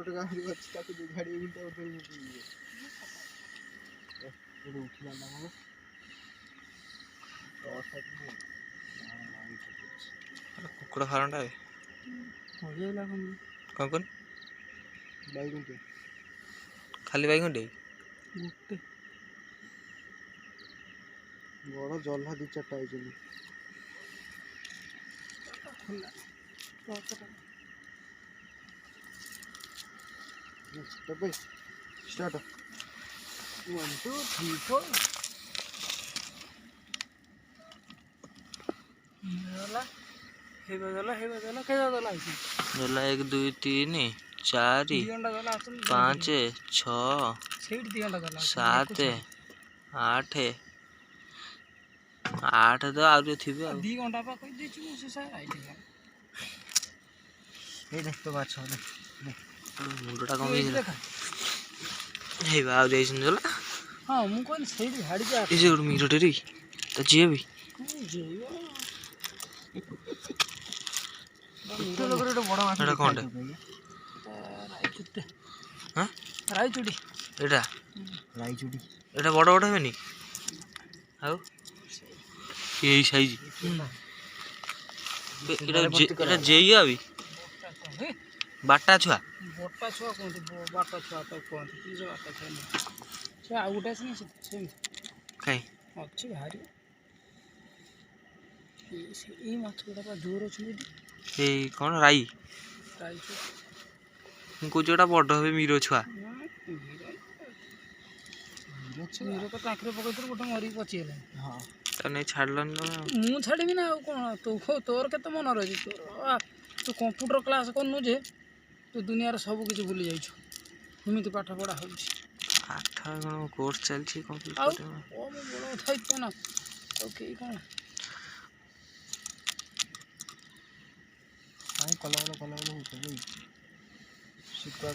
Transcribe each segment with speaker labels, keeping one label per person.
Speaker 1: ଗୋଟେ ଗାଁରେ ଅଛି ତାକୁ ଗାଡ଼ି ଉଲ୍ଟା ଉଠେଇ ଉଠିଯିବ ଗୋଟେ ଉଠିଲା ନା କଣ
Speaker 2: କୁକୁଡ଼ା ଫାର୍ମଟା
Speaker 1: ହଜିଗଲା
Speaker 2: କ'ଣ କଣ
Speaker 1: ବାଇଗଣ୍ଟେ
Speaker 2: ଖାଲି ବାଇଗଣ୍ଟେ
Speaker 1: ଗୋଟେ ବଡ଼ ଜହ୍ଲା 2-4ଟା ହେଇଛନ୍ତି स्टार्ट 1 2 3 4
Speaker 2: ହେଲା 1 2 3 4 5 6 7 8 8 ତ ଆଉ ଥିବେ ଆଉ
Speaker 1: 2 घंटा पा कहि देछु से सारा आइले ए देख तो बात छ
Speaker 2: मुंडटा कम ହେଇଥିଲା हेबा ଆଉ ଯାଇଛନ୍ତି ହେଲା
Speaker 1: हां मु कोन सेही झाड़ी जा
Speaker 2: ए जे ଗୋଟେ ମିରଟେ रे ତ ଯିଏ ବି
Speaker 1: ଏତେ ଲୋକରେ ଗୋଟେ ବଡ଼ ମାଛ
Speaker 2: ଏଟା କୋନଟେ
Speaker 1: ରାଇଚୁଟି
Speaker 2: ହାଁ
Speaker 1: ରାଇଚୁଟି
Speaker 2: ଏଟା
Speaker 1: ରାଇଚୁଟି
Speaker 2: ଏଟା ବଡ଼ ବଡ଼ ହେବେନି ଆଉ এই সাইজ এটা যেই আবি বাটা ছুয়া
Speaker 1: कोनती बाटा छुआ तो कोनती की जो बाटा छुआ नहीं से आ उठा से
Speaker 2: काई
Speaker 1: अच्छी भारी ई माछ गुडा पा जोर अछि
Speaker 2: এই কোন রাই ମୁଁ କହୁଛି ଗୋଟା ବଡ଼ ହେବେ ମିର ଛୁଆ
Speaker 1: ମିର ତ କାଙ୍କରେ ପକେଇଥିଲୁ ଗୋଟେ ମରି ପଚିଗଲା ହଁ
Speaker 2: ତା ନେଇ ଛାଡ଼ିଲନି ତମେ
Speaker 1: ମୁଁ ଛାଡ଼ିବି ନା ଆଉ କ'ଣ ତୋର କେତେ ମନ ରହିଛି ତୋର ତୁ କମ୍ପ୍ୟୁଟର କ୍ଲାସ୍ କରୁନୁ ଯେ ତୁ ଦୁନିଆର ସବୁ କିଛି ଭୁଲି ଯାଇଛୁ ଏମିତି ପାଠ ପଢ଼ା ହେଉଛି
Speaker 2: ପାଠ କ'ଣ କୋର୍ସ ଚାଲିଛି
Speaker 1: ଆଉ ମୁଁ ବଡ଼ କଥା ନା ଆଉ କେହି କ'ଣ କାହିଁ କଲା ହେଉଛି ଶୁଖୁଆ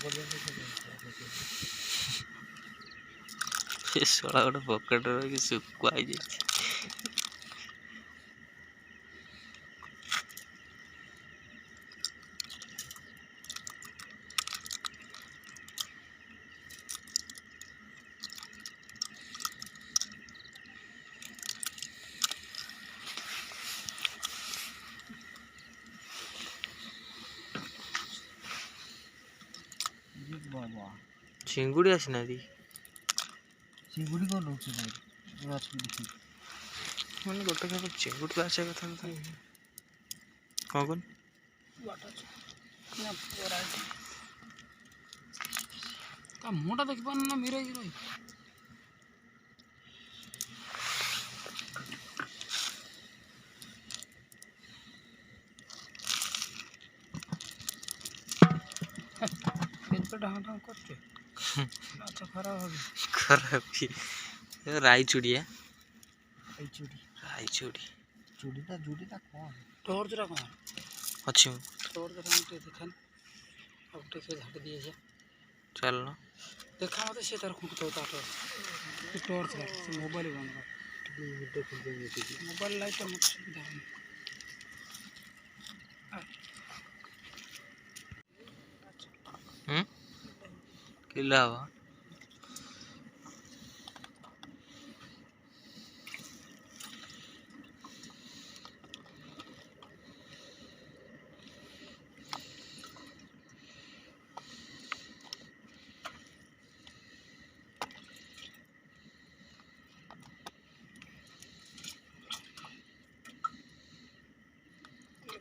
Speaker 2: ସେ ଶଳା ଗୋଟେ ପକେଟରେ ରହିକି ଶୁଖୁଆ ହେଇଯାଇଛି ଚିଙ୍ଗୁଡ଼ି ଆସିନାହାନ୍ତି
Speaker 1: ଚିଙ୍ଗୁଡ଼ି କ'ଣ ରହୁଛି
Speaker 2: ମାନେ ଗୋଟେ ଖାଲି ଚିଙ୍ଗୁଡ଼ି ଆସିବା କଥା କ'ଣ କଣ
Speaker 1: ମୁହଁଟା ଦେଖିପାରୁନ ନା ମିରେଇକି ରହି କରୁଛୁ ମାଛ ଖରାପ
Speaker 2: ରାଇଚୁଡ଼ିଆ
Speaker 1: ଚୁଡ଼ିଟା କ'ଣ ଟର୍ଚ୍ଚଟା କ'ଣ
Speaker 2: ଅଛି
Speaker 1: ଟର୍ଚ୍ଚଟା ଟିକେ ଦେଖାନି ଆଉ ଟିକେ ଝାଟି ଦିଏ
Speaker 2: ଚାଲୁନ
Speaker 1: ଦେଖା ମତେ ସେ ତାର ଖୁଣ୍ଟୁଥିବ ତା ଟର୍ଚ୍ଚ ସେ ମୋବାଇଲ ବନ୍ଦ ମୋବାଇଲ ଲାଇଟ୍ଟା ମୋତେ ସୁବିଧା ହେଉନି
Speaker 2: କିଲା ହବ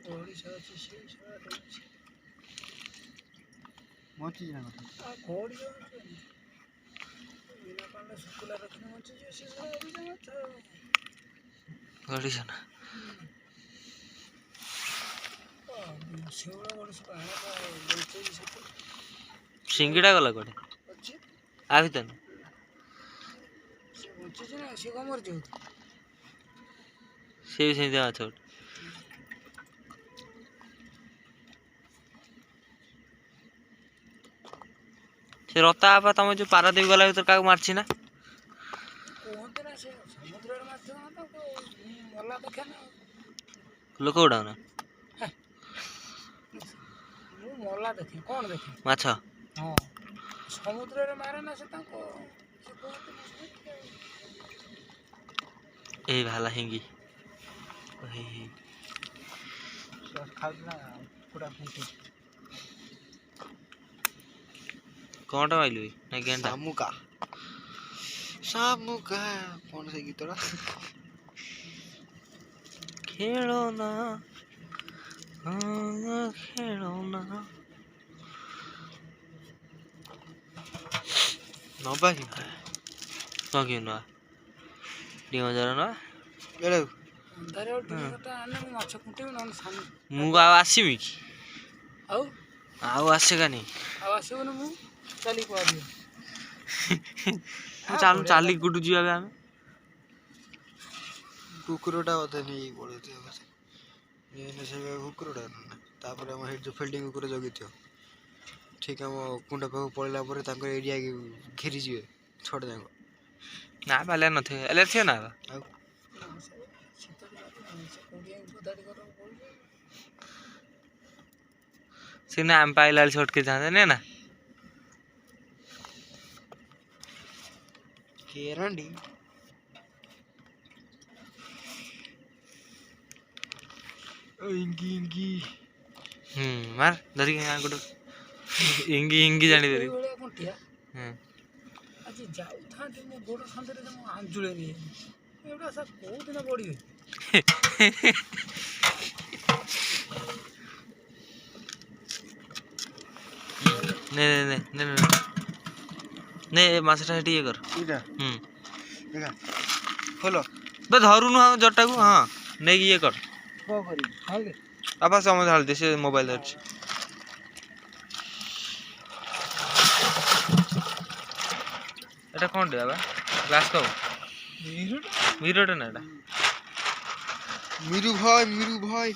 Speaker 1: ଓଡ଼ିଶା ଅଛି ସେଇ ବଞ୍ଚିଛି ନା ଘୋଡ଼ି ବିନା ପାଣିରେ ଶୁଖିଲା ରଖିଲେ ବଞ୍ଚିଯିବ ସେ
Speaker 2: ଗଡ଼ିଛ ନା
Speaker 1: ଶେଉଳ ଗଡ଼ିଶ ବଞ୍ଚେଇଛି ସେଠି
Speaker 2: ସିଙ୍ଗିଡ଼ା ଗଲା କୁଆଡ଼େ
Speaker 1: ଅଛି
Speaker 2: ଆ ଭିତରେ
Speaker 1: ସେ ବଞ୍ଚିଛି ନା ସେ କ'ଣ ମରିଛି
Speaker 2: ସେ ବି ସେମିତି ମାଛ ଗୋଟେ ସେ ରତା ବାପା ତମେ ଯୋଉ ପାରାଦୀପ ଗଲା ଭିତରେ କାହାକୁ ମାରିଛି ନା
Speaker 1: କୁହନ୍ତି ନା ସେ ସମୁଦ୍ରରେ ମାଛ ଗଲା ଦେଖେ ନା
Speaker 2: ଲୋକ ଗୁଡ଼ାକ ନା
Speaker 1: ମୁଁ ମଲା ଦେଖେ କ'ଣ ଦେଖେ
Speaker 2: ମାଛ
Speaker 1: ହଁ ସମୁଦ୍ରରେ ମାରେ ନା ସେ ତାଙ୍କ ସେ କୁହନ୍ତି ମୁଁ ଶୁଣିଥିଲି ଆଉ।
Speaker 2: এই ভালা হিঙ্গি হেই হেই
Speaker 1: ଖାଉଥିଲା କୁକୁଡ଼ା ଫୁଙ୍କି
Speaker 2: କଣଟା ମାଇଲୁ ନା ଗେଣ୍ଡା
Speaker 3: ଶାମୁକା ଶାମୁକା କଣ ସେ ଗୀତଟା
Speaker 2: ଖେଳ ନା ଖେଳ ନା
Speaker 3: ନବା କି
Speaker 2: କଣ କିଣୁଆ ଟିକେ ମଜାର ନା
Speaker 3: ଏଡ଼େ
Speaker 1: ଅନ୍ଧାରେ ଡିଙ୍ଗଟା ଆଣିଲେ ମୁଁ ମାଛ କୁଣ୍ଟିବି ନହେଲେ ସାନ
Speaker 2: ମୁଁ ଆଉ ଆସିବି କି
Speaker 1: ଆଉ
Speaker 2: ଆଉ ଆସେଗାନି
Speaker 1: ଆଉ ଆସିବନି ମୁଁ ଚାଲିକି ପଳାଇବି
Speaker 2: ଚାଲୁ ଚାଲିକି କୋଉଠୁ ଯିବା ବେ ଆମେ
Speaker 3: କୁକୁରଟା ବୋଧେ ନେଇକି ପଳେଇଥିବ ବୋଧେ ଏନେ ସେ କୁକୁରଟା ନା ତାପରେ ଆମ ହେଠି ଯେଉଁ ଫିଲ୍ଡିଂ କୁକୁର ଜଗିଥିବ ଠିକ୍ ଆମ କୁଣ୍ଡ ପାଖକୁ ପଳେଇଲା ପରେ ତାଙ୍କ ଏରିଆ ଘେରିଯିବେ ଛଅଟା ଯାକ
Speaker 2: ନା ପାଲିଆ ନଥିବେ ହେଲେ ଥିବେ ନା
Speaker 3: ଆଉ
Speaker 2: ସିନା ଆମେ ପାଇଲା ବେଳେ ସେ ଅଟକେଇଥାନ୍ତେ ନେ ନା
Speaker 3: କେରାଣ୍ଡି ଇଙ୍ଗି ଇଙ୍ଗି
Speaker 2: ମାର ଧରିକି ଗୋଟେ ଇଙ୍ଗି ଇଙ୍ଗି ଜାଣି ଧରି
Speaker 1: କଣ୍ଟିଆ ଆଜି ଯାଉଥାନ୍ତି ମୋ ଗୋଡ଼ ସନ୍ଧ୍ୟାରେ ମୁଁ ଆଞ୍ଜୁଳେ ନିଏ ଏଗୁଡ଼ା ସାର୍ କେଉଁଦିନ ବଢ଼ିବେ
Speaker 2: ନେ ନେ ନେ ନେ ନେ ଏ ମାଛଟା ସେଠି ଇଏ କର
Speaker 3: ଏଇଟା ଦେଖା ଖୋଲ
Speaker 2: ବେ ଧରୁନୁ ଆଉ ଜଟାକୁ ହଁ ନେଇକି ଇଏ କର
Speaker 1: କ'ଣ କରିବି ହଉ
Speaker 2: ବାପା ସମସ୍ତେ ଢାଳି ଦେ ସେ ମୋବାଇଲ ଧରିଛି এটা কোনটা বাবা গ্লাস কো মিরোটা না এটা
Speaker 3: মিরু ভাই